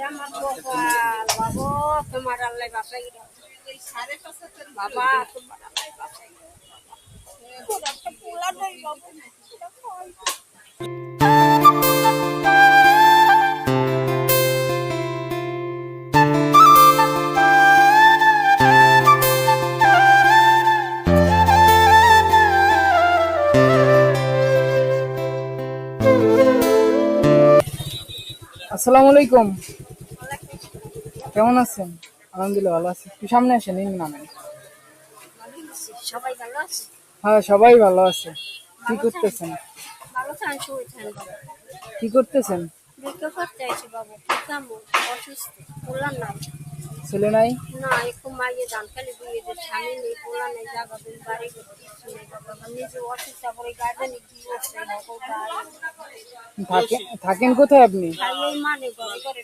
আমার কপাল বাবা, তোমার আল্লাহ বাসাই বাবা, তোমার আল্লাহ বাসাই একটা পোলা নেই বাবা। আসসালামু আলাইকুম। কেমন আছেন? আলহামদুলিল্লাহ ভালো আছি। একটু সামনে আসেন, নিন নামেন। সবাই ভালো আছে? হ্যাঁ, সবাই ভালো আছে। কি করতেছেন? ভালো থান, শুয়ে থান বাবা। কি করতেছেন? ভিক্ষা করতে আইছি বাবা, কেমন অসুস্থ, পোলা নাই। ছেলে নাই? না, একটু মাইয়ে দান খালি দিয়ে যে স্বামী নেই, পোলা নেই, জায়গা দিন বাড়ি কিছু নেই বাবা। নিজে অসুস্থ, পরে গার্ডেনে কি করছে থাকেন কোথায় আপনি? খালি এই মানে ঘরে ঘরে